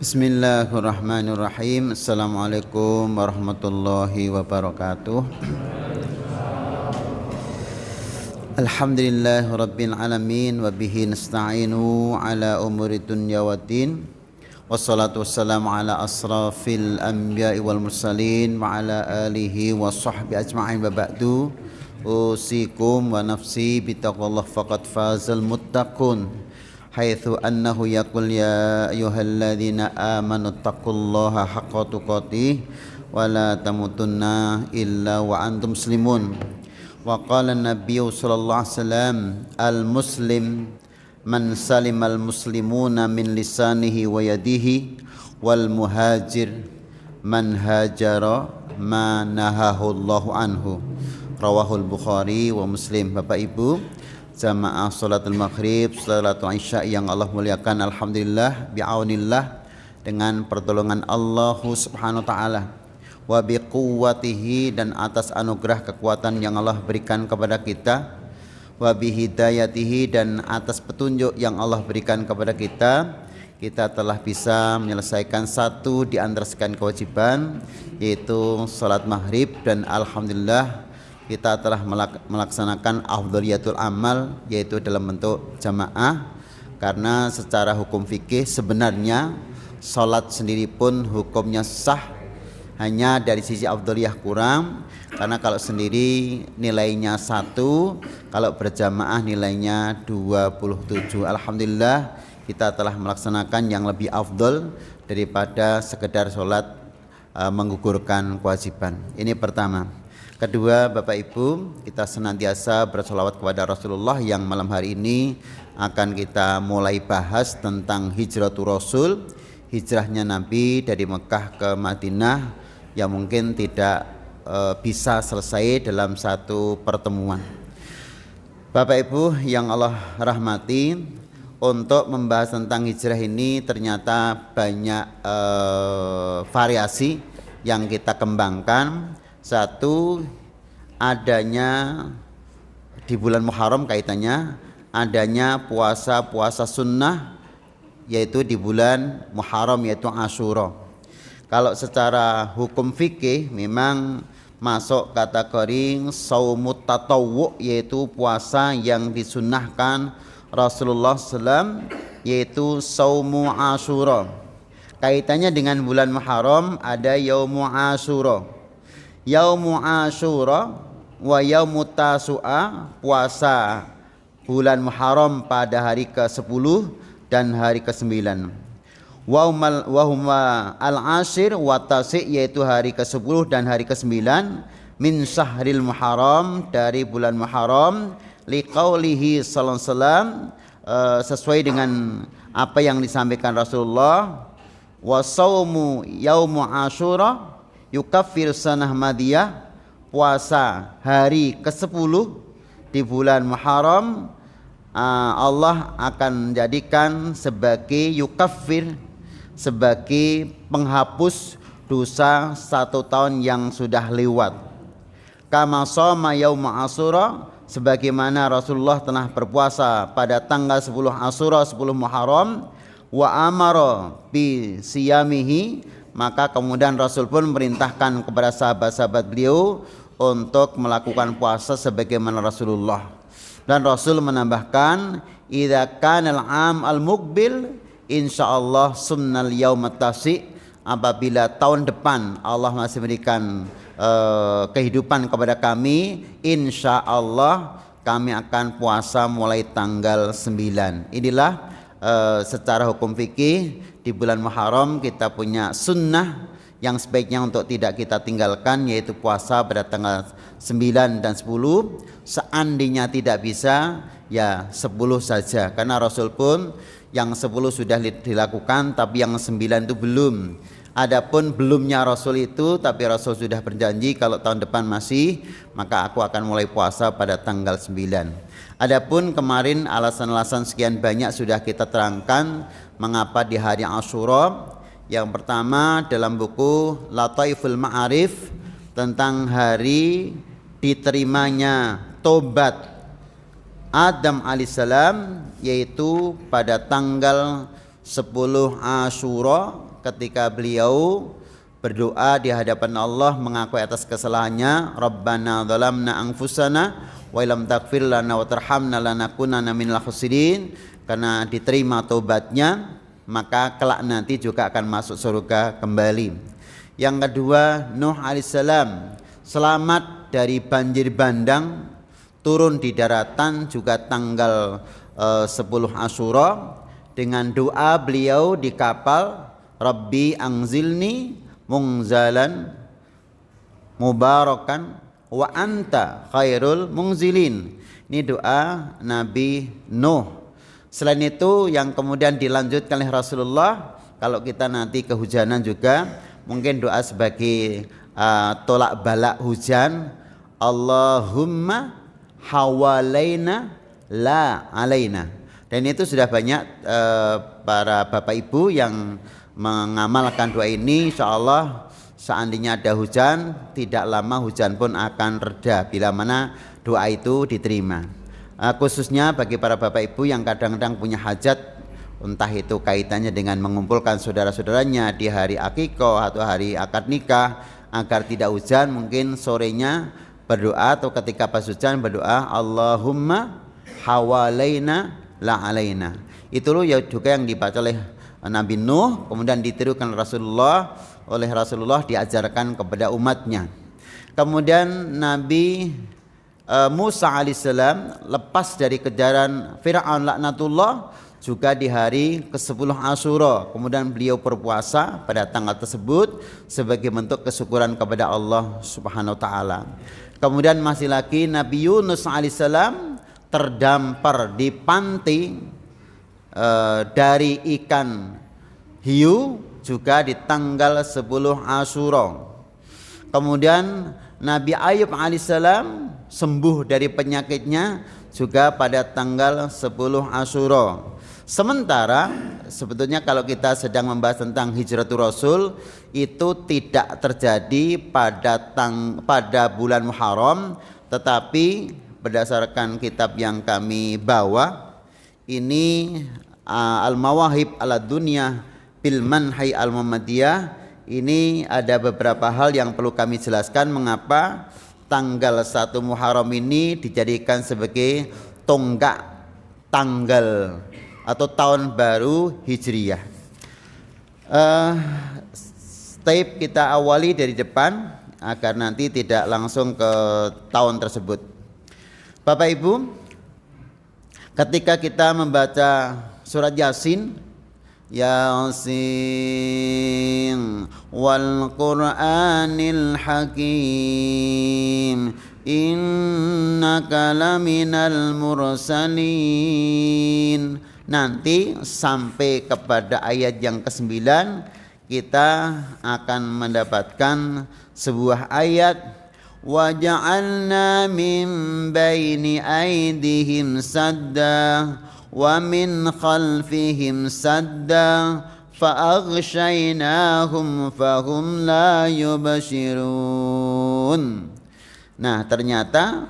Bismillahirrahmanirrahim. Assalamualaikum warahmatullahi wabarakatuh. Alhamdulillahi rabbil alamin wa bihi nasta'inu ala umuri dunya waddin. Wassalatu wassalamu ala asrafil anbiya'i wal mursalin wa ala alihi wa sahbihi ajma'in wa ba'du. Usikum wa nafsi bitaqwallah faqad fazal muttaqun. Haitsu annahu yaqul ya ayyuhalladzina amanu taqullaha haqqa tuqatih wa la tamutunna illa wa antum muslimun. Wa qala an-nabiyyu sallallahu alaihi wasallam al-muslim man salimal muslimuna min lisanihi wa yadihi wal muhajir man hajara ma nahahu Allahu anhu. Rawahul Bukhari wa Muslim. Bapak Ibu jamaah salatul maghrib, salatul isya yang Allah muliakan, alhamdulillah bi'aunillah, dengan pertolongan Allah subhanahu wa ta'ala, wa biquwwatihi, dan atas anugerah kekuatan yang Allah berikan kepada kita, wa bihidayatihi, dan atas petunjuk yang Allah berikan kepada kita telah bisa menyelesaikan satu di antara sekian kewajiban, yaitu salat maghrib, dan alhamdulillah kita telah melaksanakan afdhaliyatul amal, yaitu dalam bentuk jamaah. Karena secara hukum fikih sebenarnya salat sendiri pun hukumnya sah, hanya dari sisi afdhaliyah kurang, karena kalau sendiri nilainya 1, kalau berjamaah nilainya 27. Alhamdulillah kita telah melaksanakan yang lebih afdol daripada sekedar salat menggugurkan kewajiban. Ini pertama. Kedua, Bapak Ibu, kita senantiasa bersolawat kepada Rasulullah, yang malam hari ini akan kita mulai bahas tentang hijratul Rasul, hijrahnya Nabi dari Mekah ke Madinah, yang mungkin tidak bisa selesai dalam satu pertemuan. Bapak Ibu yang Allah rahmati, untuk membahas tentang hijrah ini ternyata banyak variasi yang kita kembangkan. Satu, adanya di bulan Muharram, kaitannya adanya puasa sunnah, yaitu di bulan Muharram, yaitu Asyura. Kalau secara hukum fikih memang masuk kategori shaumut tatawwu, yaitu puasa yang disunnahkan Rasulullah SAW, yaitu saumu Asyura. Kaitannya dengan bulan Muharram ada yaumu Asyura. Yaumu Asyura wa yaumut Tasu'a, puasa bulan Muharram pada hari ke-10 dan hari ke-9. Wa huma al-ashir wa tasi', yaitu hari ke-10 dan hari ke-9 min syahril Muharram, dari bulan Muharram, liqaulihi sallallahu alaihi wasallam, sesuai dengan apa yang disampaikan Rasulullah, wa saumu yaumu Asyura yukaffir sanah madiyah, puasa hari ke-10 di bulan Muharram, Allah akan menjadikan sebagai yukaffir, sebagai penghapus dosa 1 tahun yang sudah lewat. Kama shoma yaum Asyura, sebagaimana Rasulullah telah berpuasa pada tanggal 10 Asyura, 10 Muharram, wa amara bi siyamihi, maka kemudian Rasul pun memerintahkan kepada sahabat-sahabat beliau untuk melakukan puasa sebagaimana Rasulullah. Dan Rasul menambahkan, idza kanal am al muqbil insyaallah sunnal yaumat tasi', apabila tahun depan Allah masih memberikan kehidupan kepada kami, insyaallah kami akan puasa mulai tanggal 9. Inilah secara hukum fikih di bulan Muharram kita punya sunnah yang sebaiknya untuk tidak kita tinggalkan, yaitu puasa pada tanggal 9 dan 10. Seandainya tidak bisa, ya 10 saja, karena Rasul pun yang 10 sudah dilakukan, tapi yang 9 itu belum. Adapun belumnya Rasul itu, tapi Rasul sudah berjanji kalau tahun depan masih, maka aku akan mulai puasa pada tanggal 9. Adapun kemarin alasan-alasan sekian banyak sudah kita terangkan mengapa di hari Asyura. Yang pertama dalam buku Lataiful Ma'arif, tentang hari diterimanya tobat Adam alaihissalam, yaitu pada tanggal 10 Asyura ketika beliau berdoa di hadapan Allah mengakui atas kesalahannya, Rabbana zalamna anfusana wa illam taghfir lana wa tarhamna lanakunanna minal khasirin, karena diterima taubatnya maka kelak nanti juga akan masuk surga kembali. Yang kedua, Nuh alaihissalam selamat dari banjir bandang, turun di daratan juga tanggal 10 Asyura dengan doa beliau di kapal, Rabbi anzilni munzalan mubarakan wa anta khairul munzilin. Ini doa Nabi Nuh. Selain itu yang kemudian dilanjutkan oleh Rasulullah, kalau kita nanti kehujanan juga mungkin doa sebagai tolak balak hujan, Allahumma hawalaina la alaina. Dan itu sudah banyak para bapak ibu yang mengamalkan doa ini. Insyaallah seandainya ada hujan, tidak lama hujan pun akan reda bila mana doa itu diterima. Khususnya bagi para bapak ibu yang kadang-kadang punya hajat, entah itu kaitannya dengan mengumpulkan saudara-saudaranya di hari akikah atau hari akad nikah agar tidak hujan, mungkin sorenya berdoa atau ketika pas hujan berdoa Allahumma hawalaina la alaina. Itu loh ya juga yang dibaca oleh Nabi Nuh, kemudian ditirukan oleh Rasulullah diajarkan kepada umatnya. Kemudian Nabi Musa alaihissalam lepas dari kejaran Fir'aun laknatullah juga di hari ke-10 Asyura. Kemudian beliau berpuasa pada tanggal tersebut sebagai bentuk kesyukuran kepada Allah Subhanahu wa taala. Kemudian masih lagi Nabi Yunus alaihissalam terdampar di pantai dari ikan hiu juga di tanggal 10 Asyura. Kemudian Nabi Ayub alaihissalam sembuh dari penyakitnya juga pada tanggal 10 Asyura. Sementara sebetulnya kalau kita sedang membahas tentang hijratul Rasul, itu tidak terjadi pada bulan Muharram, tetapi berdasarkan kitab yang kami bawa ini Al-Mawahib ala Dunya bil Manhai Al-Muhammadiyah, ini ada beberapa hal yang perlu kami jelaskan mengapa tanggal 1 Muharram ini dijadikan sebagai tonggak tanggal atau tahun baru Hijriyah. Tape kita awali dari depan agar nanti tidak langsung ke tahun tersebut. Bapak Ibu, ketika kita membaca surat Yasin, Yasin wal Qur'anil Hakim innaka laminal mursalin, nanti sampai kepada ayat yang ke-9 kita akan mendapatkan sebuah ayat, wa ja'alna min baini aydihim sadda wa min khalfihim sadda fa'aghshaynahum fahum la yubashirun. Nah, ternyata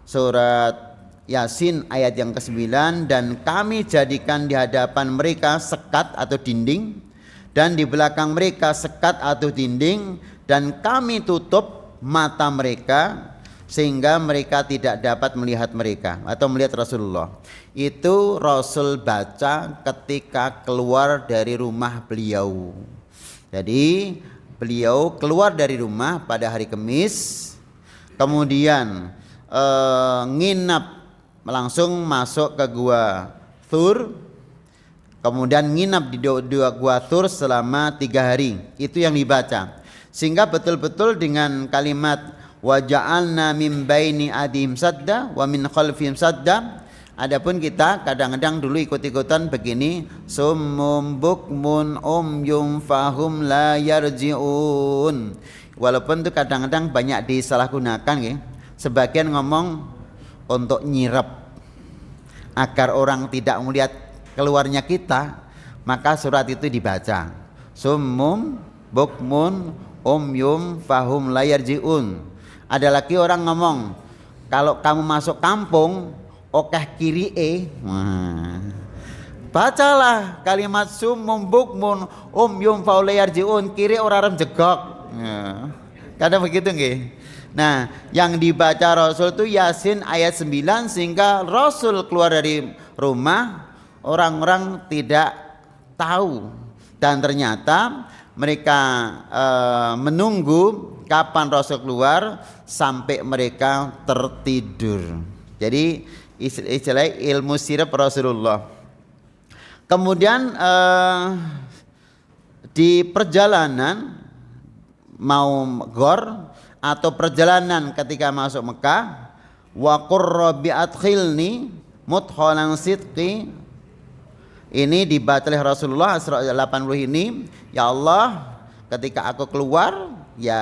surat Yasin ayat yang ke-9, dan kami jadikan di hadapan mereka sekat atau dinding, dan di belakang mereka sekat atau dinding, dan kami tutup mata mereka sehingga mereka tidak dapat melihat mereka atau melihat Rasulullah. Itu Rasul baca ketika keluar dari rumah beliau. Jadi beliau keluar dari rumah pada hari Kamis, kemudian nginap, langsung masuk ke gua Thur, kemudian nginap di dua gua Thur selama 3 hari. Itu yang dibaca, sehingga betul-betul dengan kalimat wa ja'alna min baini adihim sadda wa min khalfihim sadda. Adapun kita kadang-kadang dulu ikut-ikutan begini, summum bukmun umyum fahum la yarji'un. Walaupun itu kadang-kadang banyak disalahgunakan ya. Sebagian ngomong untuk nyirep agar orang tidak melihat keluarnya kita, maka surat itu dibaca, summum bukmun umyum fahum la yarji'un. Ada lagi orang ngomong, kalau kamu masuk kampung okeh kiri bacalah kalimat summum bukmun umyum fauliyarjiun, kiri orang jegok. Ya. Kadang begitu nggih. Nah, yang dibaca Rasul itu Yasin ayat 9 sehingga Rasul keluar dari rumah orang-orang tidak tahu, dan ternyata mereka menunggu kapan Rasul keluar sampai mereka tertidur. Jadi istilah ilmu sirap Rasulullah. Kemudian di perjalanan mau gor atau perjalanan ketika masuk Mekah, wa qur rabbi adkhilni mudkhalan sidqi, ini dibaca oleh Rasulullah 80 ini, ya Allah ketika aku keluar ya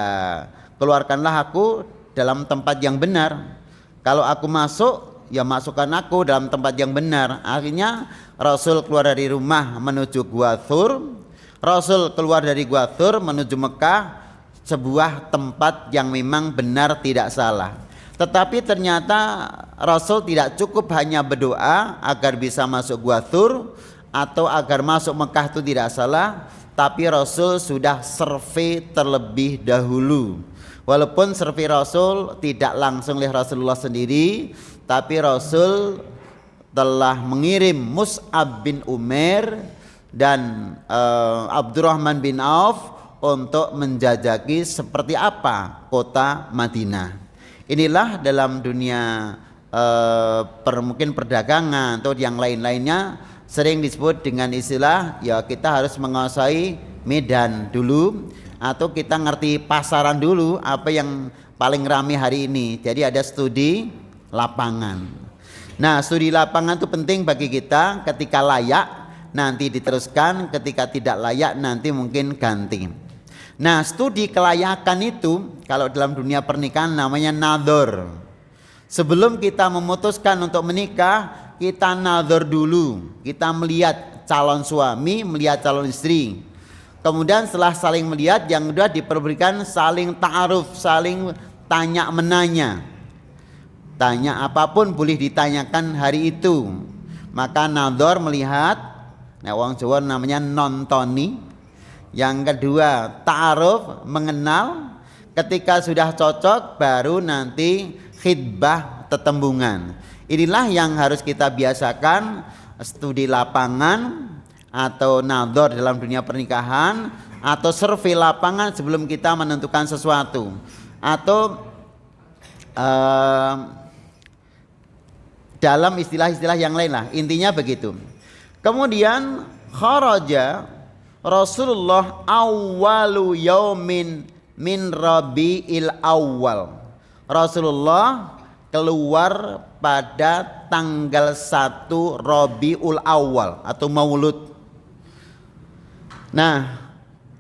keluarkanlah aku dalam tempat yang benar, kalau aku masuk ya masukkan aku dalam tempat yang benar. Akhirnya Rasul keluar dari rumah menuju Gua Thur, Rasul keluar dari Gua Thur menuju Mekah, sebuah tempat yang memang benar tidak salah. Tetapi ternyata Rasul tidak cukup hanya berdoa agar bisa masuk Gua Thur atau agar masuk Mekah itu tidak salah, tapi Rasul sudah survei terlebih dahulu. Walaupun survei Rasul tidak langsung oleh Rasulullah sendiri, tapi Rasul telah mengirim Mus'ab bin Umair dan Abdurrahman bin Auf untuk menjajaki seperti apa kota Madinah. Inilah dalam dunia mungkin perdagangan atau yang lain-lainnya sering disebut dengan istilah ya kita harus menguasai medan dulu, atau kita ngerti pasaran dulu apa yang paling ramai hari ini. Jadi ada studi lapangan. Nah, studi lapangan itu penting bagi kita. Ketika layak nanti diteruskan, ketika tidak layak nanti mungkin ganti. Nah, studi kelayakan itu kalau dalam dunia pernikahan namanya nadhor. Sebelum kita memutuskan untuk menikah, kita nadhor dulu. Kita melihat calon suami, melihat calon istri. Kemudian setelah saling melihat, yang kedua diperberikan saling ta'aruf, saling tanya menanya. Tanya apapun boleh ditanyakan hari itu. Maka nadhor melihat, nah wong Jawa namanya nontoni. Yang kedua ta'aruf, mengenal. Ketika sudah cocok baru nanti khidbah, tetembungan. Inilah yang harus kita biasakan, studi lapangan atau nadhor dalam dunia pernikahan, atau survei lapangan sebelum kita menentukan sesuatu, atau dalam istilah-istilah yang lain lah, intinya begitu. Kemudian kharaja Rasulullah awwalu yaumin min Rabiil Awal. Rasulullah keluar pada tanggal 1 Rabiul Awal atau Maulud. Nah,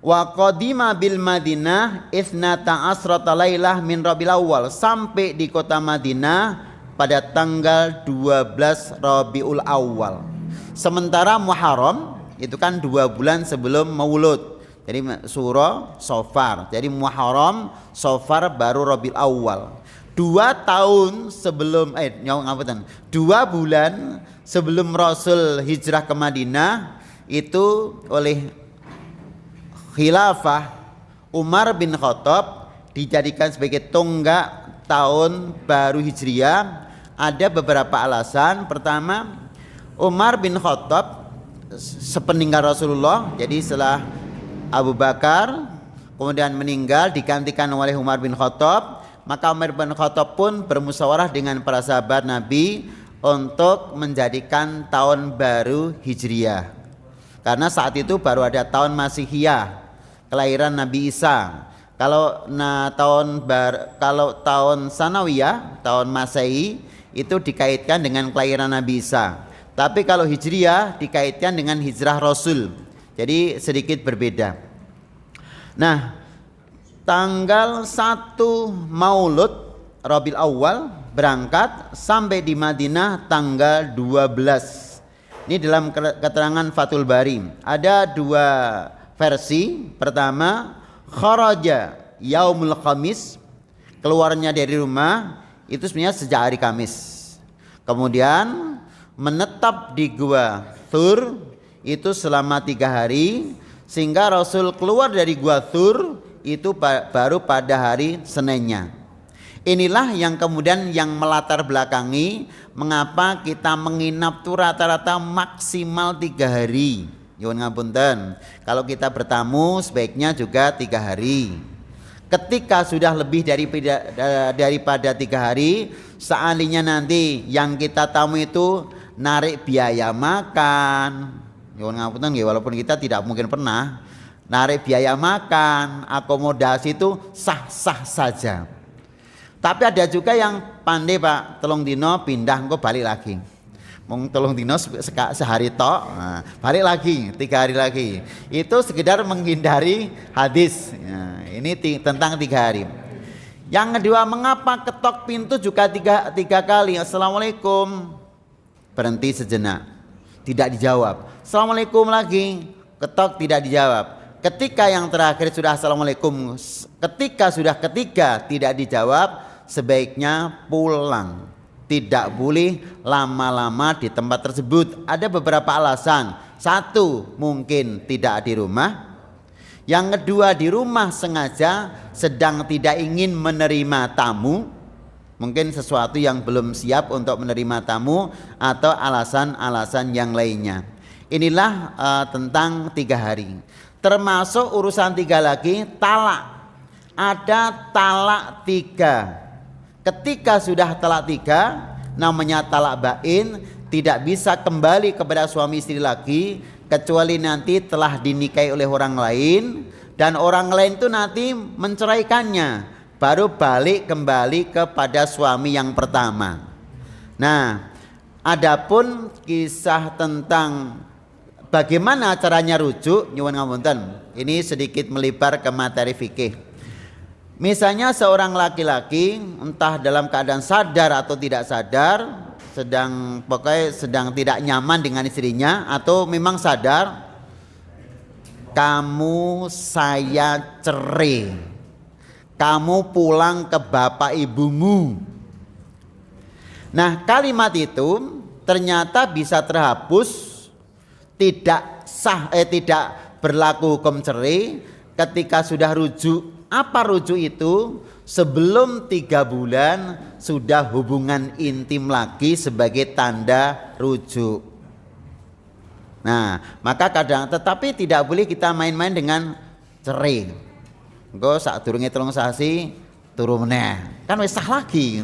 wa qadima bil Madinah isnata asrata lailah min Rabiul Awal, sampai di kota Madinah pada tanggal 12 Rabiul Awal. Sementara Muharram itu kan 2 bulan sebelum Maulud. Jadi Suro, Sofar. Jadi Muharram, Sofar baru Rabiul Awal. 2 tahun sebelum 2 bulan sebelum Rasul hijrah ke Madinah, itu oleh khilafah Umar bin Khattab dijadikan sebagai tonggak tahun baru Hijriah. Ada beberapa alasan. Pertama, Umar bin Khattab sepeninggal Rasulullah, jadi setelah Abu Bakar kemudian meninggal digantikan oleh Umar bin Khattab, maka Umar bin Khattab pun bermusyawarah dengan para sahabat Nabi untuk menjadikan tahun baru Hijriah, karena saat itu baru ada tahun Masihiyah, kelahiran Nabi Isa. Kalau tahun Sanawiyah, tahun Masehi, itu dikaitkan dengan kelahiran Nabi Isa. Tapi kalau Hijriah dikaitkan dengan hijrah Rasul, jadi sedikit berbeda. Nah, tanggal 1 Maulud Rabiul Awal berangkat sampai di Madinah tanggal 12. Ini dalam keterangan Fathul Bari. Ada 2 versi. Pertama, kharaja yaumul khamis, keluarnya dari rumah itu sebenarnya sejak hari Kamis. Kemudian menetap di Gua Thur itu selama 3 hari, sehingga Rasul keluar dari Gua Thur itu baru pada hari Seninnya. Inilah yang kemudian yang melatar belakangi mengapa kita menginap tuh rata-rata maksimal 3 hari. Nyuwun ngapunten. Kalau kita bertamu sebaiknya juga 3 hari. Ketika sudah lebih daripada 3 hari, seandainya nanti yang kita tamu itu narik biaya makan, nyuwun ngapunten nggih, walaupun kita tidak mungkin pernah narik biaya makan, akomodasi itu sah-sah saja. Tapi ada juga yang pandai Pak, telung dino pindah engko balik lagi. Mung telung dino sehari tok, nah, balik lagi 3 hari lagi. Itu sekedar menghindari hadis. Nah, ini tentang 3 hari. Yang kedua, mengapa ketok pintu juga tiga kali? Assalamualaikum. Berhenti sejenak, tidak dijawab. Assalamualaikum lagi, ketok tidak dijawab. Ketika yang terakhir sudah assalamualaikum, ketika sudah ketiga tidak dijawab, sebaiknya pulang. Tidak boleh lama-lama di tempat tersebut. Ada beberapa alasan. 1, mungkin tidak di rumah. Yang kedua, di rumah sengaja sedang tidak ingin menerima tamu. Mungkin sesuatu yang belum siap untuk menerima tamu, atau alasan-alasan yang lainnya. Inilah tentang 3 hari. Termasuk urusan 3 lagi, talak. Ada talak 3. Ketika sudah talak 3, namanya talak bain, tidak bisa kembali kepada suami istri lagi kecuali nanti telah dinikahi oleh orang lain, dan orang lain itu nanti menceraikannya, baru balik kembali kepada suami yang pertama. Nah, adapun kisah tentang bagaimana caranya rujuk, nyuwun ngapunten, ini sedikit melebar ke materi fikih. Misalnya seorang laki-laki entah dalam keadaan sadar atau tidak sadar, sedang tidak nyaman dengan istrinya, atau memang sadar, kamu saya cerai, kamu pulang ke bapak ibumu. Nah, kalimat itu ternyata bisa terhapus, tidak sah, tidak berlaku hukum cerai ketika sudah rujuk. Apa rujuk itu? Sebelum 3 bulan sudah hubungan intim lagi sebagai tanda rujuk. Nah, maka tetapi tidak boleh kita main-main dengan cerai. Engko sadurunge 3 sasi turu meneh. Kan wis sah lagi.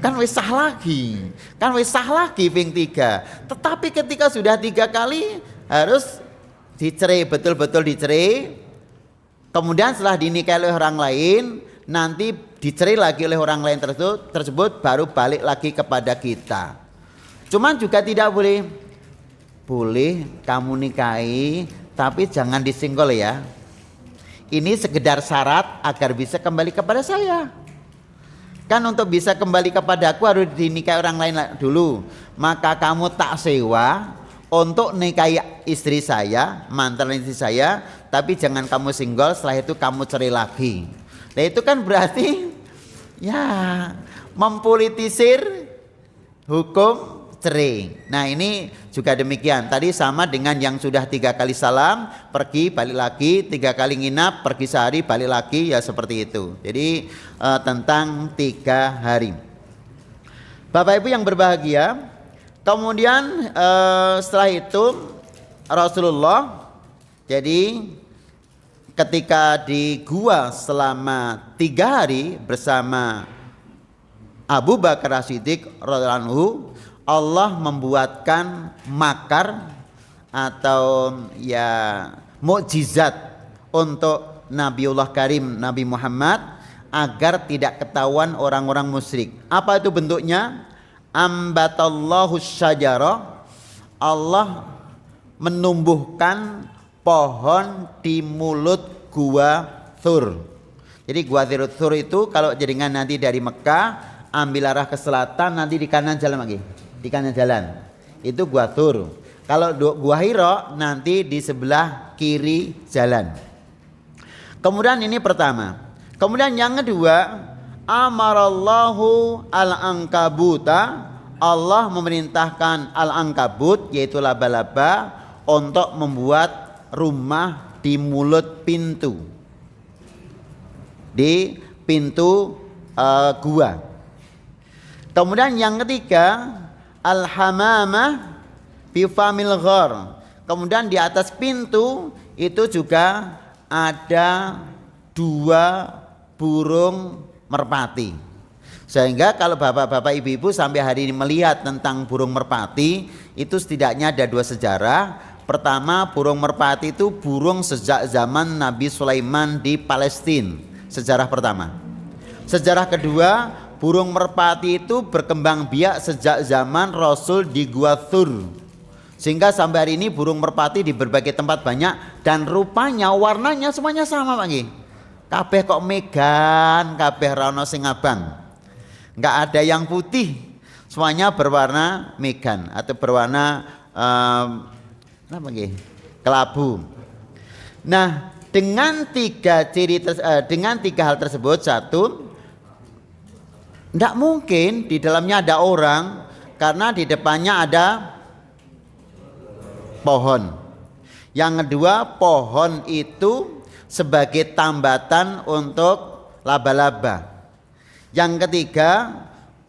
Kan wis sah lagi. Kan wis sah lagi ping 3. Tetapi ketika sudah 3 kali harus dicerai, betul-betul dicerai. Kemudian setelah dinikahi oleh orang lain, nanti dicerai lagi oleh orang lain tersebut baru balik lagi kepada kita. Cuman juga tidak boleh kamu nikahi tapi jangan disinggol ya. Ini sekedar syarat agar bisa kembali kepada saya. Kan untuk bisa kembali kepada aku harus dinikahi orang lain dulu. Maka kamu tak sewa untuk nikahi istri saya, mantan istri saya, tapi jangan kamu singgol, setelah itu kamu cerai lagi. Nah, itu kan berarti ya mempolitisir hukum cerai. Nah, ini juga demikian. Tadi sama dengan yang sudah 3 kali salam, pergi balik lagi, 3 kali nginap, pergi sehari balik lagi, ya seperti itu. Jadi tentang 3 hari. Bapak Ibu yang berbahagia, kemudian setelah itu Rasulullah jadi ketika di gua selama 3 hari bersama Abu Bakar As-Siddiq radhiyallahu anhu, Allah membuatkan makar atau ya mukjizat untuk Nabiullah Karim Nabi Muhammad agar tidak ketahuan orang-orang musyrik. Apa itu bentuknya? Ambatallahu syajara, Allah menumbuhkan pohon di mulut gua Thur. Jadi gua Thur itu kalau jaringan nanti dari Mekah ambil arah ke selatan, nanti di kanan jalan lagi, di kanan jalan itu gua Thur. Kalau gua Hira nanti di sebelah kiri jalan. Kemudian ini pertama. Kemudian yang kedua, amarallahu al-ankabuta, Allah memerintahkan Al-Ankabut yaitu laba-laba untuk membuat rumah di mulut pintu, di pintu gua. Kemudian yang ketiga al-hamamah fi famil ghar. Kemudian di atas pintu itu juga ada 2 burung merpati. Sehingga kalau bapak-bapak ibu-ibu sampai hari ini melihat tentang burung merpati, itu setidaknya ada 2 sejarah. Pertama, burung merpati itu burung sejak zaman Nabi Sulaiman di Palestina. Sejarah pertama. Sejarah kedua, burung merpati itu berkembang biak sejak zaman Rasul di Gua Thur. Sehingga sampai hari ini burung merpati di berbagai tempat banyak dan rupanya warnanya semuanya sama Pak Nggih. Kabeh kok megan, kabeh rono sing abang. Enggak ada yang putih, semuanya berwarna megan atau berwarna apa nggih? Kelabu. Nah, dengan 3 hal tersebut, satu, tidak mungkin di dalamnya ada orang karena di depannya ada pohon. Yang kedua, pohon itu sebagai tambatan untuk laba-laba. Yang ketiga,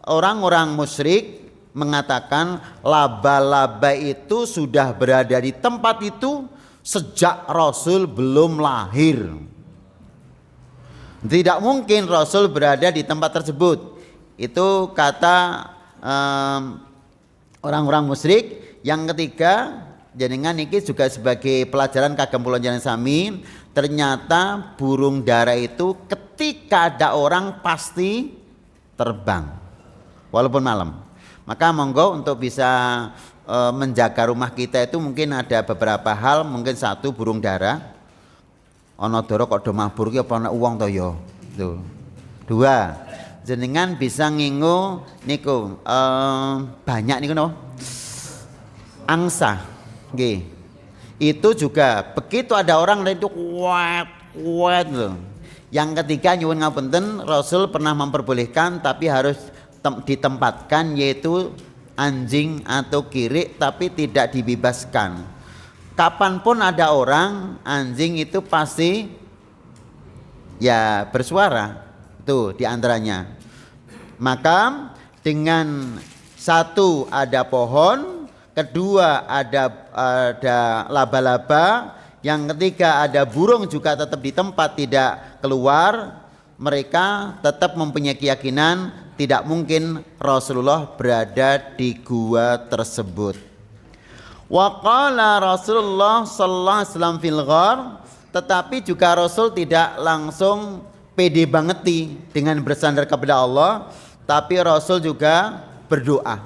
orang-orang musyrik mengatakan laba-laba itu sudah berada di tempat itu sejak Rasul belum lahir. Tidak mungkin Rasul berada di tempat tersebut. Itu kata orang-orang musyrik. Yang ketiga, jenengan niki juga sebagai pelajaran kagem kula jenengan sami, ternyata burung dara itu ketika ada orang pasti terbang walaupun malam. Maka monggo untuk bisa menjaga rumah kita itu mungkin ada beberapa hal, mungkin satu burung dara. Ana dara kok do mabur ki apa ana uwong to ya. Tuh. 2, jenengan bisa ngingu niku banyak niku napa? Angsa. Nggih. Itu juga begitu ada orang lain itu kuat loh. Yang ketiga nyuwun ngapunten, Rasul pernah memperbolehkan tapi harus ditempatkan yaitu anjing atau kirik, tapi tidak dibebaskan. Kapanpun ada orang, anjing itu pasti ya bersuara. Itu diantaranya. Maka dengan satu ada pohon, kedua ada laba-laba, yang ketiga ada burung juga tetap di tempat tidak keluar, mereka tetap mempunyai keyakinan tidak mungkin Rasulullah berada di gua tersebut. Wa qala Rasulullah sallallahu alaihi wasallam fil ghar, tetapi juga Rasul tidak langsung pede banget dengan bersandar kepada Allah, tapi Rasul juga berdoa.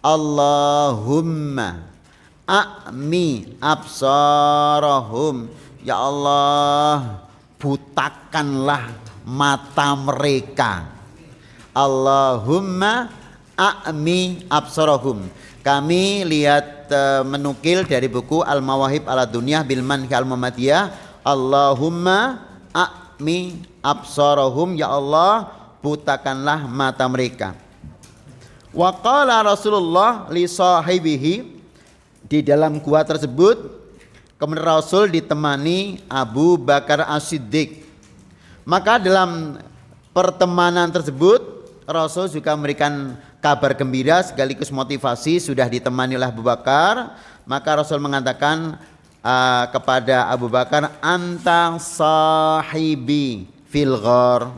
Allahumma a'mi absarahum, ya Allah butakanlah mata mereka. Allahumma a'mi absarahum. Kami lihat menukil dari buku Al-Mawahib ala Dunyah bil Manhi al-Muhammadiyah, Allahumma a'mi absarahum, ya Allah butakanlah mata mereka. Wa qala Rasulullah li sahibihi, di dalam gua tersebut kemudian Rasul ditemani Abu Bakar As-Siddiq. Maka dalam pertemanan tersebut Rasul juga memberikan kabar gembira sekaligus motivasi, sudah ditemani oleh Abu Bakar. Maka Rasul mengatakan kepada Abu Bakar, anta sahibi fil ghar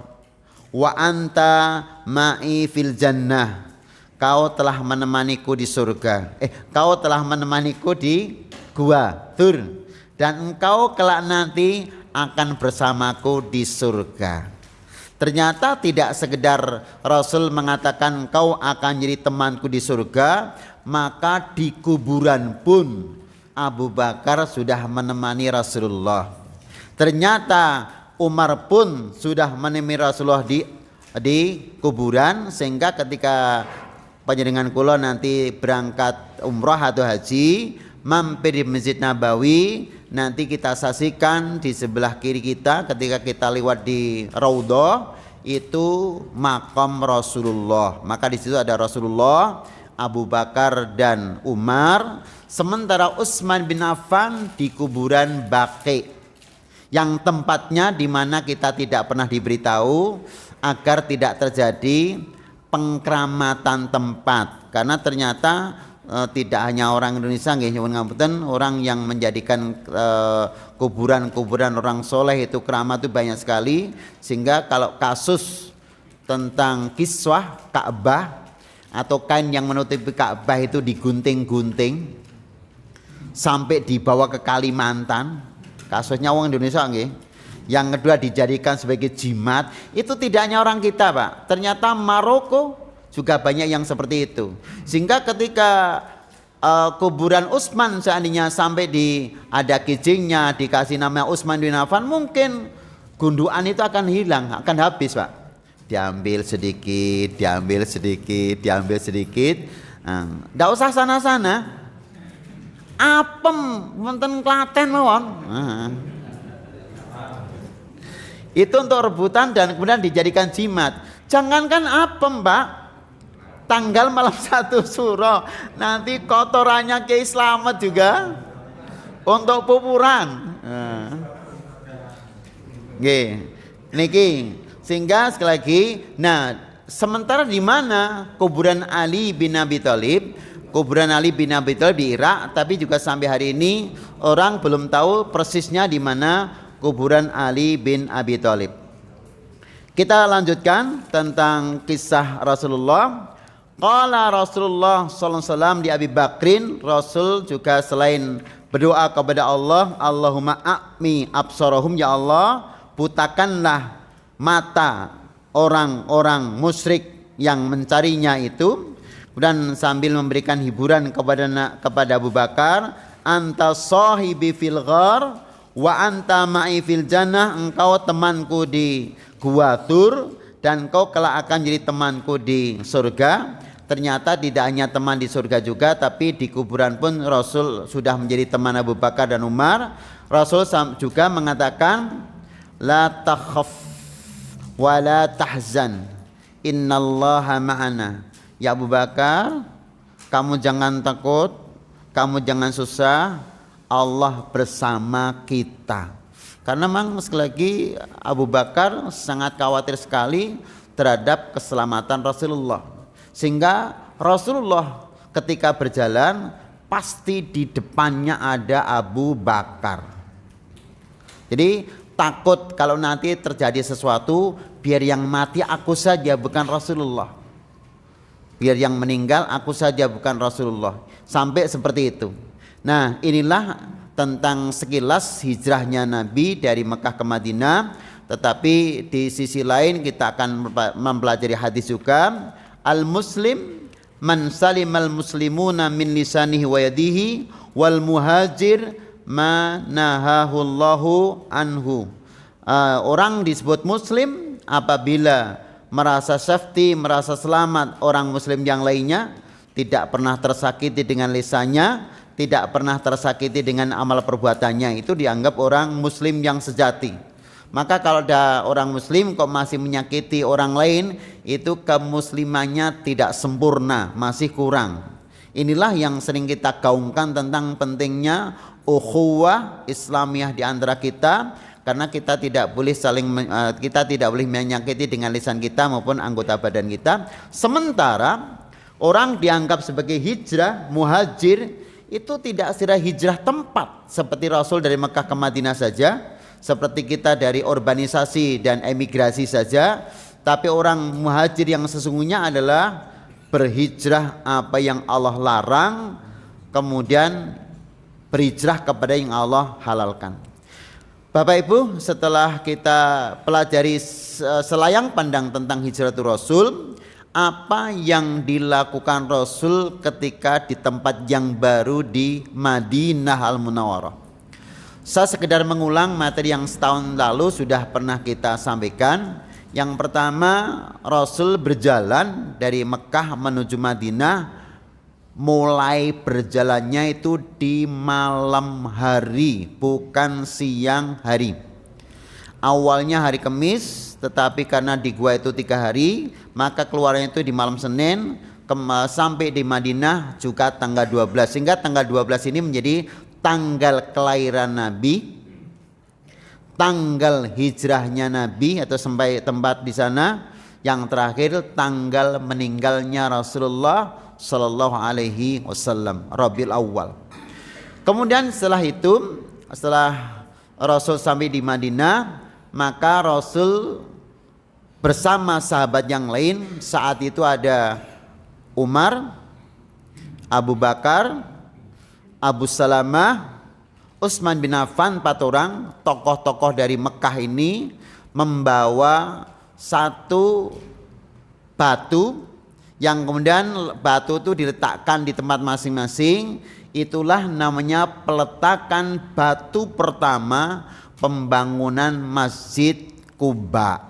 wa anta ma'i fil jannah. Kau telah menemaniku di surga. Kau telah menemaniku di gua Thur, dan engkau kelak nanti akan bersamaku di surga. Ternyata tidak sekedar Rasul mengatakan kau akan jadi temanku di surga, maka di kuburan pun Abu Bakar sudah menemani Rasulullah. Ternyata Umar pun sudah menemani Rasulullah di kuburan, sehingga ketika panjenengan kula nanti berangkat umrah atau haji, mampir di Masjid Nabawi, nanti kita saksikan di sebelah kiri kita ketika kita lewat di Raudhah, itu makam Rasulullah. Maka di situ ada Rasulullah, Abu Bakar dan Umar. Sementara Utsman bin Affan di kuburan Baqi, yang tempatnya di mana kita tidak pernah diberitahu agar tidak terjadi pengkeramatan tempat. Karena ternyata tidak hanya orang Indonesia nggih nyuwun ngapunten, orang yang menjadikan kuburan-kuburan orang soleh itu keramat itu banyak sekali, sehingga kalau kasus tentang kiswah Ka'bah atau kain yang menutupi Ka'bah itu digunting-gunting sampai dibawa ke Kalimantan, kasusnya orang Indonesia nggih. Yang kedua dijadikan sebagai jimat, itu tidak hanya orang kita Pak, ternyata Maroko juga banyak yang seperti itu. Sehingga ketika kuburan Utsman seandainya sampai ada kijingnya, dikasih nama Utsman bin Affan, mungkin gundukan itu akan hilang, akan habis Pak. Diambil sedikit, diambil sedikit, diambil sedikit. Nggak usah sana-sana, apem wonten Klaten mawon. Itu untuk rebutan dan kemudian dijadikan jimat. Jangankan apem Pak, tanggal malam 1 Suro nanti kotorannya Kiai Slamet juga untuk pupuran. Niki sehingga sekali lagi, nah sementara di mana kuburan Ali bin Abi Thalib, kuburan Ali bin Abi Thalib di Irak, tapi juga sampai hari ini orang belum tahu persisnya di mana kuburan Ali bin Abi Thalib. Kita lanjutkan tentang kisah Rasulullah. Qala Rasulullah sallallahu alaihi wasallam di Abi Bakrin, Rasul juga selain berdoa kepada Allah, Allahumma a'mi absarahum, ya Allah butakanlah mata orang-orang musyrik yang mencarinya itu. Dan sambil memberikan hiburan kepada Abu Bakar, anta sahibi fil ghar wa anta ma'i fil jannah, engkau temanku di gua Tur dan engkau kelak akan jadi temanku di surga. Ternyata tidak hanya teman di surga juga, tapi di kuburan pun Rasul sudah menjadi teman Abu Bakar dan Umar. Rasul juga mengatakan, la takhaf wa la tahzan, innallaha ma'ana. Ya Abu Bakar, kamu jangan takut, kamu jangan susah, Allah bersama kita. Karena memang sekali lagi Abu Bakar sangat khawatir sekali terhadap keselamatan Rasulullah. Sehingga Rasulullah ketika berjalan pasti di depannya ada Abu Bakar. Jadi takut kalau nanti terjadi sesuatu, biar yang mati aku saja bukan Rasulullah, biar yang meninggal aku saja bukan Rasulullah, sampai seperti itu. Nah inilah tentang sekilas hijrahnya Nabi dari Mekah ke Madinah. Tetapi di sisi lain kita akan mempelajari hadis juga. Al-muslim man salimal muslimuna min lisanihi wa yadihi, wal muhajir ma nahahullahu anhu. Orang disebut muslim apabila merasa safety, merasa selamat orang muslim yang lainnya, tidak pernah tersakiti dengan lisannya, tidak pernah tersakiti dengan amal perbuatannya, itu dianggap orang muslim yang sejati. Maka kalau ada orang muslim kok masih menyakiti orang lain, itu kemuslimannya tidak sempurna, masih kurang. Inilah yang sering kita gaungkan tentang pentingnya ukhuwah Islamiyah di antara kita, karena kita tidak boleh menyakiti dengan lisan kita maupun anggota badan kita. Sementara orang dianggap sebagai hijrah, muhajir, itu tidak sekedar hijrah tempat seperti Rasul dari Mekah ke Madinah saja, seperti kita dari urbanisasi dan emigrasi saja, tapi orang muhajir yang sesungguhnya adalah berhijrah apa yang Allah larang, kemudian berhijrah kepada yang Allah halalkan. Bapak Ibu, setelah kita pelajari selayang pandang tentang hijratul Rasul, apa yang dilakukan Rasul ketika di tempat yang baru di Madinah Al-Munawwarah. Saya sekedar mengulang materi yang setahun lalu sudah pernah kita sampaikan. Yang pertama, Rasul berjalan dari Mekah menuju Madinah, mulai berjalannya itu di malam hari, bukan siang hari. awalnya hari Kamis, tetapi karena di gua itu 3 hari, maka keluarnya itu di malam Senin, sampai di Madinah juga tanggal 12, sehingga tanggal 12 ini menjadi tanggal kelahiran Nabi, tanggal hijrahnya Nabi atau sampai tempat di sana, yang terakhir tanggal meninggalnya Rasulullah Sallallahu Alaihi Wasallam, Rabiul Awal. Kemudian setelah itu, setelah Rasul sampai di Madinah, maka Rasul bersama sahabat yang lain, saat itu ada Umar, Abu Bakar, Abu Salamah, Utsman bin Affan, 4 orang tokoh-tokoh dari Mekah ini membawa satu batu yang kemudian batu itu diletakkan di tempat masing-masing. Itulah namanya peletakan batu pertama pembangunan Masjid Kuba.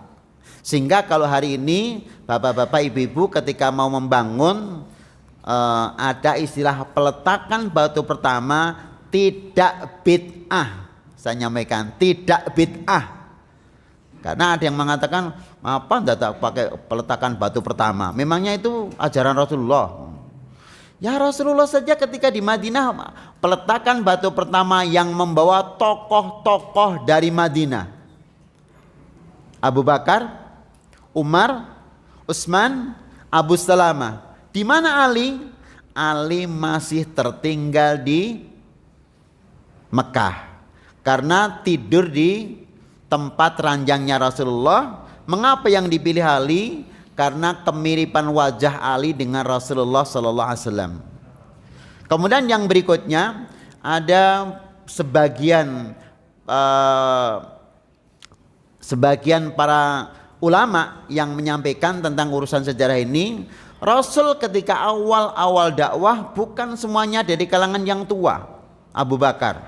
Sehingga kalau hari ini bapak-bapak ibu-ibu ketika mau membangun ada istilah peletakan batu pertama, tidak bid'ah. Saya nyampaikan tidak bid'ah. Karena ada yang mengatakan apa tidak pakai peletakan batu pertama, memangnya itu ajaran Rasulullah. Ya Rasulullah saja ketika di Madinah peletakan batu pertama yang membawa tokoh-tokoh dari Madinah, Abu Bakar, Umar, Utsman, Abu Salamah. Di mana Ali? Ali masih tertinggal di Mekah karena tidur di tempat ranjangnya Rasulullah. Mengapa yang dipilih Ali? Karena kemiripan wajah Ali dengan Rasulullah Sallallahu Alaihi Wasallam. Kemudian yang berikutnya ada sebagian para ulama yang menyampaikan tentang urusan sejarah ini. Rasul ketika awal-awal dakwah bukan semuanya dari kalangan yang tua, Abu Bakar,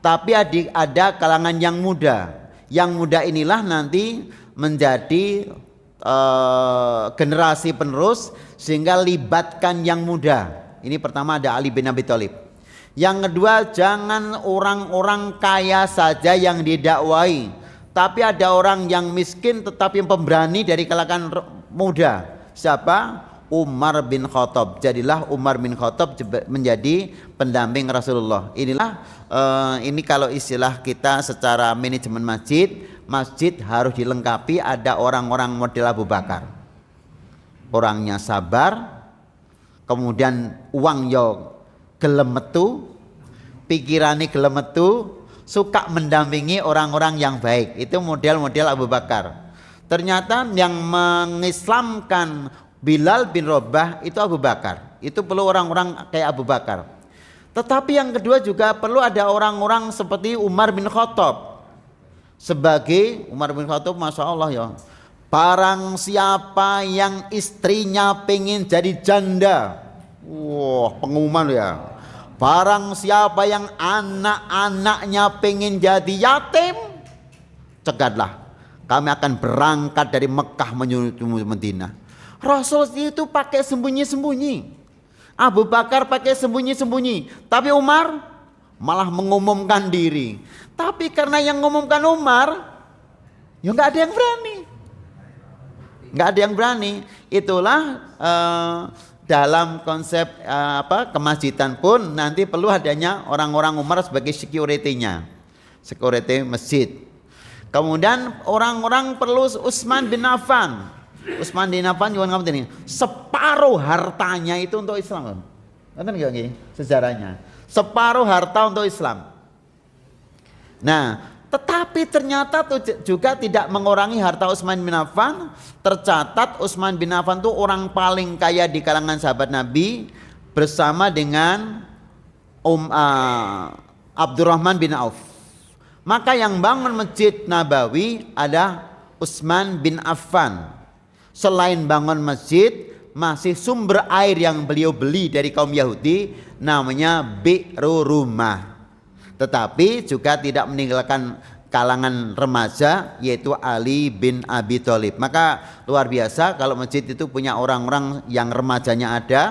tapi ada kalangan yang muda. Yang muda inilah nanti menjadi generasi penerus, sehingga libatkan yang muda. Ini pertama ada Ali bin Abi Thalib. Yang kedua, jangan orang-orang kaya saja yang didakwai, tapi ada orang yang miskin tetapi pemberani dari kalangan muda. Siapa? Umar bin Khattab. Jadilah Umar bin Khattab menjadi pendamping Rasulullah. Ini kalau istilah kita secara manajemen masjid harus dilengkapi ada orang-orang model Abu Bakar. Orangnya sabar, kemudian uang yo gelem metu, pikirane gelem metu, suka mendampingi orang-orang yang baik. Itu model-model Abu Bakar. Ternyata yang mengislamkan Bilal bin Rabah itu Abu Bakar. Itu perlu orang-orang kayak Abu Bakar. Tetapi yang kedua juga perlu ada orang-orang seperti Umar bin Khattab. Sebagai Umar bin Khattab, Masya Allah ya, barang siapa yang istrinya pengen jadi janda, wah pengumuman ya. Barang siapa yang anak-anaknya pengen jadi yatim, cegatlah, kami akan berangkat dari Mekah menuju Madinah. Rasul itu pakai sembunyi-sembunyi, Abu Bakar pakai sembunyi-sembunyi, tapi Umar malah mengumumkan diri. Tapi karena yang mengumumkan Umar, ya nggak ada yang berani, nggak ada yang berani. Itulah dalam konsep kemasjidan pun nanti perlu adanya orang-orang Umar sebagai security-nya, security masjid. Kemudian orang-orang perlu Utsman bin Affan. Utsman bin Affan juga ngomong ini, separuh hartanya itu untuk Islam. Ngerti nggak ini sejarahnya? Separuh harta untuk Islam. Nah, tetapi ternyata juga tidak mengurangi harta Utsman bin Affan. Tercatat Utsman bin Affan itu orang paling kaya di kalangan sahabat Nabi, bersama dengan Abdurrahman bin Auf. Maka yang bangun Masjid Nabawi ada Utsman bin Affan. Selain bangun masjid, masih sumber air yang beliau beli dari kaum Yahudi, namanya Bi'ru Rumah. Tetapi juga tidak meninggalkan kalangan remaja, yaitu Ali bin Abi Thalib. Maka luar biasa kalau masjid itu punya orang-orang yang remajanya ada,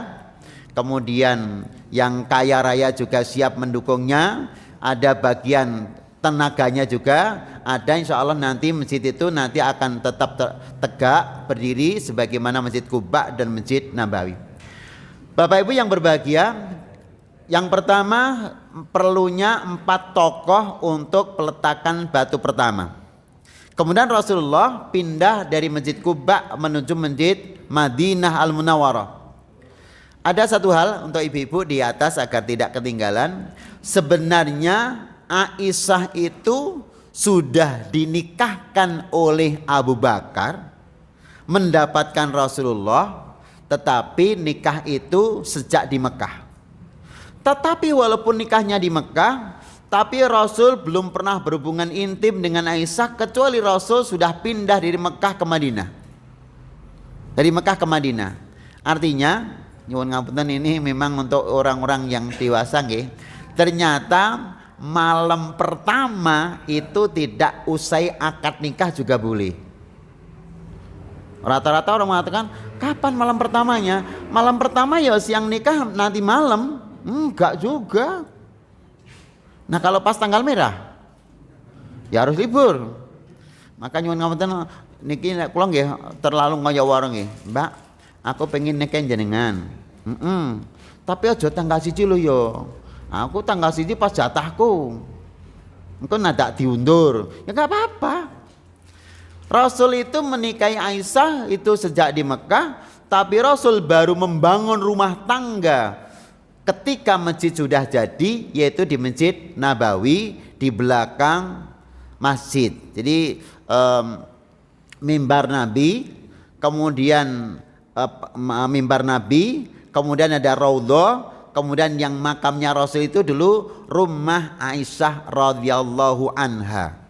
kemudian yang kaya raya juga siap mendukungnya. Ada bagian tenaganya juga ada, insya Allah nanti masjid itu nanti akan tetap tegak berdiri sebagaimana Masjid Quba dan Masjid Nabawi. Bapak Ibu yang berbahagia, yang pertama perlunya 4 tokoh untuk peletakan batu pertama. Kemudian Rasulullah pindah dari Masjid Quba menuju Masjid Madinah Al-Munawwarah. Ada satu hal untuk ibu-ibu di atas agar tidak ketinggalan. Sebenarnya Aisyah itu sudah dinikahkan oleh Abu Bakar, mendapatkan Rasulullah, tetapi nikah itu sejak di Mekah. Tetapi walaupun nikahnya di Mekah, tapi Rasul belum pernah berhubungan intim dengan Aisyah kecuali Rasul sudah pindah dari Mekah ke Madinah. Dari Mekah ke Madinah. Artinya, nyuwun ngapunten, ini memang untuk orang-orang yang dewasa nggih. Ternyata malam pertama itu tidak usai akad nikah juga boleh. Rata-rata orang mengatakan, kapan malam pertamanya? Malam pertama ya siang nikah nanti malam. Enggak juga. Nah kalau pas tanggal merah ya harus libur. Maka nyuwun ngapunten niki nek kula nggih terlalu ngoyo warung nggih. Mbak, aku pengen nikah jenengan. Tapi aja tanggal 1 lho ya. Aku tanggal 1 pas jatahku. Engko nadak diundur. Ya enggak apa-apa. Rasul itu menikahi Aisyah itu sejak di Mekah, tapi Rasul baru membangun rumah tangga ketika masjid sudah jadi, yaitu di Masjid Nabawi di belakang masjid. Jadi mimbar Nabi, kemudian mimbar Nabi, kemudian ada raudhah, kemudian yang makamnya Rasul itu dulu rumah Aisyah radhiyallahu anha.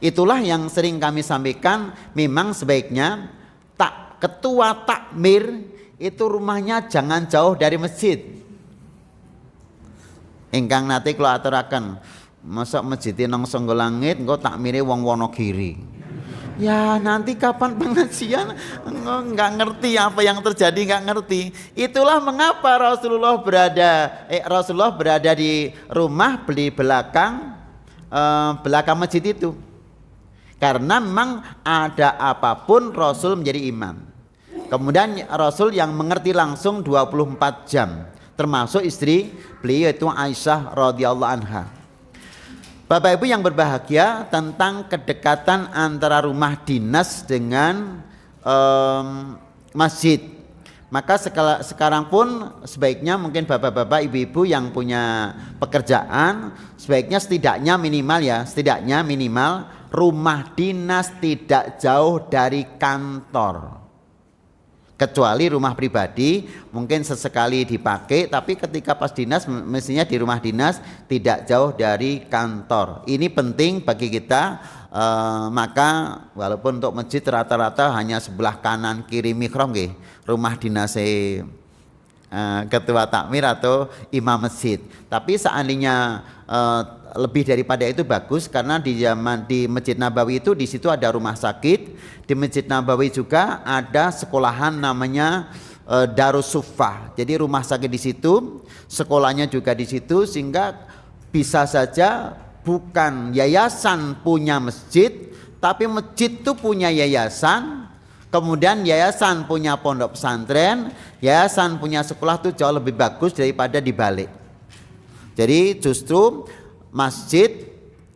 Itulah yang sering kami sampaikan, memang sebaiknya ketua takmir itu rumahnya jangan jauh dari masjid. Ingkang nate kula aturaken, mosok masjid nang Sangga Langit engko takmire wong Wonogiri. Ya nanti kapan pengajian nggak ngerti apa yang terjadi, nggak ngerti. Itulah mengapa Rasulullah berada di rumah beli belakang masjid itu. Karena memang ada apapun Rasul menjadi imam. Kemudian Rasul yang mengerti langsung 24 jam, termasuk istri beliau itu Aisyah radhiyallahu anha. Bapak Ibu yang berbahagia, tentang kedekatan antara rumah dinas dengan masjid. Maka sekarang pun sebaiknya mungkin bapak-bapak, ibu-ibu yang punya pekerjaan, sebaiknya setidaknya minimal rumah dinas tidak jauh dari kantor. Kecuali rumah pribadi mungkin sesekali dipakai, tapi ketika pas dinas mestinya di rumah dinas tidak jauh dari kantor. Ini penting bagi kita. Maka walaupun untuk masjid rata-rata hanya sebelah kanan kiri mihrab nggih, rumah dinas ketua takmir atau imam masjid. Tapi seandainya lebih daripada itu bagus, karena di Masjid Nabawi itu di situ ada rumah sakit, di Masjid Nabawi juga ada sekolahan namanya Darus Suffah. Jadi rumah sakit di situ, sekolahnya juga di situ, sehingga bisa saja bukan yayasan punya masjid, tapi masjid itu punya yayasan, kemudian yayasan punya pondok pesantren, yayasan punya sekolah, itu jauh lebih bagus daripada dibalik. Jadi justru masjid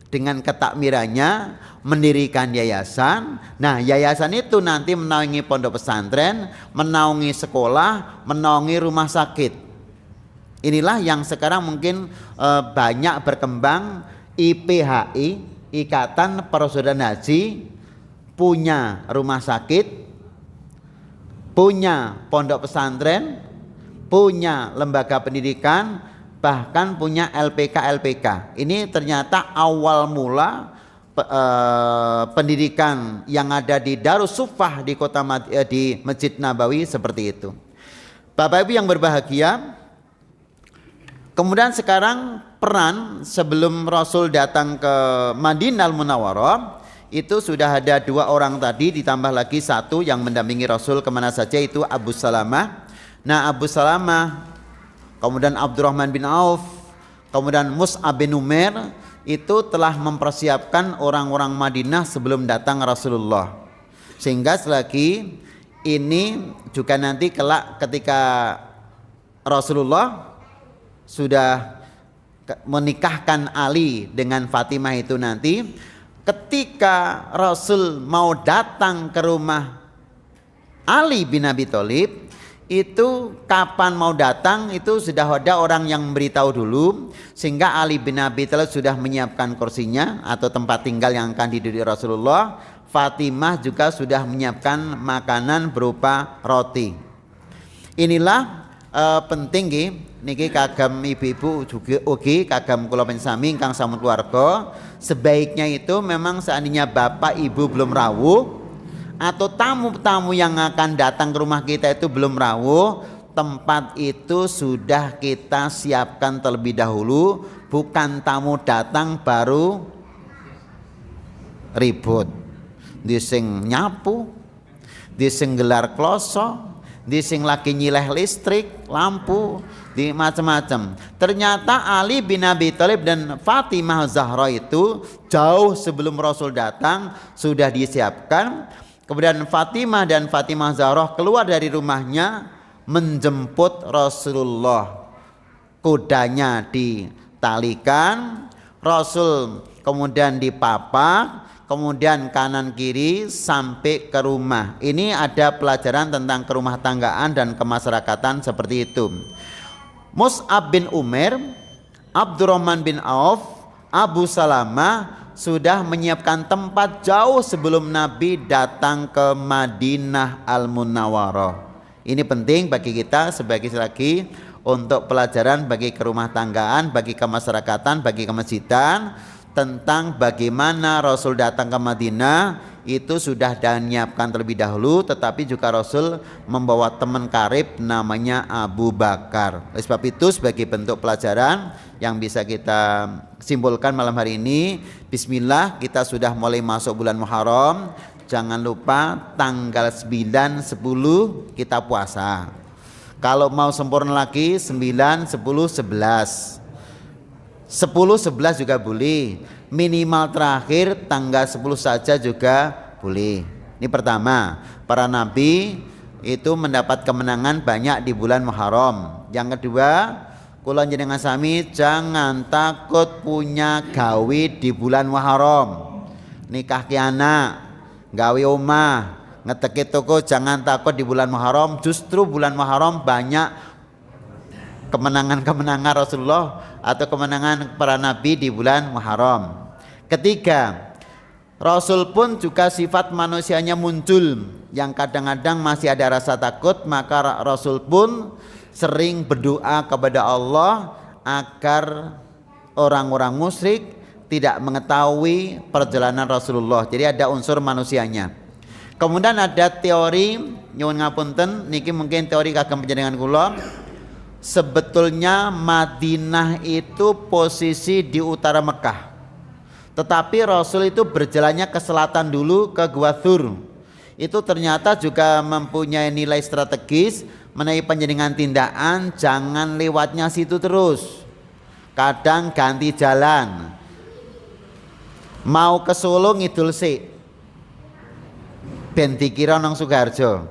dengan ketakmirannya mendirikan yayasan. Nah yayasan itu nanti menaungi pondok pesantren, menaungi sekolah, menaungi rumah sakit. Inilah yang sekarang mungkin banyak berkembang. IPHI, Ikatan Persaudaraan Haji, punya rumah sakit, punya pondok pesantren, punya lembaga pendidikan, bahkan punya LPK. Ini ternyata awal mula pendidikan yang ada di Darus Suffah di Masjid Nabawi seperti itu. Bapak Ibu yang berbahagia, kemudian sekarang peran sebelum Rasul datang ke Madinah Al-Munawwarah itu sudah ada 2 orang tadi, ditambah lagi 1 yang mendampingi Rasul kemana saja, itu Abu Salamah. Nah Abu Salamah, kemudian Abdurrahman bin Auf, kemudian Mus'ab bin Umair, itu telah mempersiapkan orang-orang Madinah sebelum datang Rasulullah. Sehingga selagi ini juga nanti kelak ketika Rasulullah sudah menikahkan Ali dengan Fatimah itu nanti, ketika Rasul mau datang ke rumah Ali bin Abi Thalib, itu kapan mau datang itu sudah ada orang yang memberitahu dulu, sehingga Ali bin Abi Thalib sudah menyiapkan kursinya atau tempat tinggal yang akan diduduki Rasulullah. Fatimah juga sudah menyiapkan makanan berupa roti. Inilah penting niki kagem ibu-ibu juga ugi kagem kula pensami ingkang sampun keluarga, sebaiknya itu memang seandainya bapak ibu belum rawuh atau tamu-tamu yang akan datang ke rumah kita itu belum rawuh, tempat itu sudah kita siapkan terlebih dahulu, bukan tamu datang baru ribut. Dising nyapu, dising gelar kloso, dising lagi nyileh listrik, lampu, di macam-macam. Ternyata Ali bin Abi Thalib dan Fatimah Zahra itu jauh sebelum Rasul datang sudah disiapkan. Kemudian Fatimah dan Fatimah Zahra keluar dari rumahnya menjemput Rasulullah. Kudanya ditalikan, Rasul kemudian dipapak, kemudian kanan kiri sampai ke rumah. Ini ada pelajaran tentang kerumah tanggaan dan kemasyarakatan seperti itu. Mus'ab bin Umair, Abdurrahman bin Auf, Abu Salamah sudah menyiapkan tempat jauh sebelum Nabi datang ke Madinah Al-Munawwarah. Ini penting bagi kita sebagai lagi untuk pelajaran bagi kerumah tanggaan, bagi kemasyarakatan, bagi kemasjidan, tentang bagaimana Rasul datang ke Madinah itu sudah menyiapkan terlebih dahulu, tetapi juga Rasul membawa teman karib namanya Abu Bakar. Oleh sebab itu sebagai bentuk pelajaran yang bisa kita simpulkan malam hari ini, bismillah, kita sudah mulai masuk bulan Muharram. Jangan lupa tanggal 9, 10 kita puasa. Kalau mau sempurna lagi 9, 10, 11. 10, 11 juga boleh. Minimal terakhir tanggal 10 saja juga boleh. Ini pertama, para nabi itu mendapat kemenangan banyak di bulan Muharram. Yang kedua, kula njenengan sami jangan takut punya gawe di bulan Muharram. Nikah ki anak, gawe omah, ngeteki toko, jangan takut di bulan Muharram. Justru bulan Muharram banyak kemenangan-kemenangan Rasulullah atau kemenangan para nabi di bulan Muharram. Ketiga, Rasul pun juga sifat manusianya muncul yang kadang-kadang masih ada rasa takut, maka Rasul pun sering berdoa kepada Allah agar orang-orang musyrik tidak mengetahui perjalanan Rasulullah. Jadi ada unsur manusianya. Kemudian ada teori nyuwun ngapunten niki mungkin teori kagem panjenengan kula. Sebetulnya Madinah itu posisi di utara Mekah, tetapi Rasul itu berjalannya ke selatan dulu ke Gua Thur. Itu ternyata juga mempunyai nilai strategis mengenai panjenengan tindakan, jangan lewatnya situ terus, kadang ganti jalan. Mau ke Solo ngidul sik ben dikira nang Sukoharjo,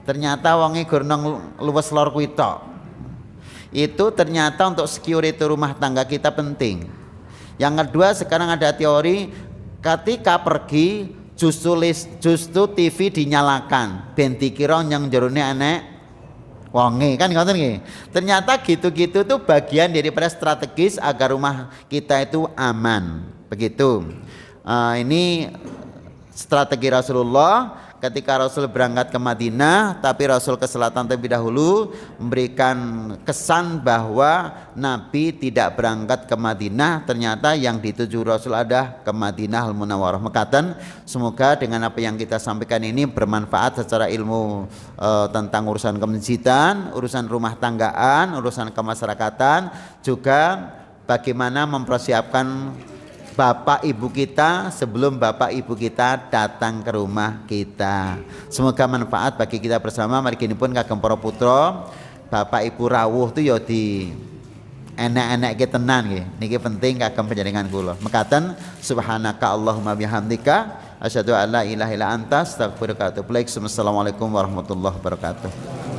ternyata wonge gur nang luwes lor kuwi tok. Itu ternyata untuk security rumah tangga kita penting. Yang kedua, sekarang ada teori ketika pergi justru TV dinyalakan ben dikira yang jerone enek wonge, kan ngoten nggih. Ternyata gitu-gitu tuh bagian daripada strategis agar rumah kita itu aman. Begitu. Ini strategi Rasulullah. Ketika Rasul berangkat ke Madinah, tapi Rasul ke selatan terlebih dahulu, memberikan kesan bahwa Nabi tidak berangkat ke Madinah. Ternyata yang dituju Rasul ada ke Madinah Al-Munawwarah. Mekaten, semoga dengan apa yang kita sampaikan ini bermanfaat secara ilmu tentang urusan kemasjidan, urusan rumah tanggaan, urusan kemasyarakatan, juga bagaimana mempersiapkan bapak ibu kita sebelum bapak ibu kita datang ke rumah kita. Semoga manfaat bagi kita bersama. Mari kini pun kagem para putra, bapak ibu rawuh itu ya di enak-enak ke tenan nggih. Niki penting kagem panjenengan kula. Mekaten subhanaka Allahumma bihamdika asyhadu an la ilaha illa anta astaghfiruka wa atubu ilaik. Assalamualaikum warahmatullahi wabarakatuh.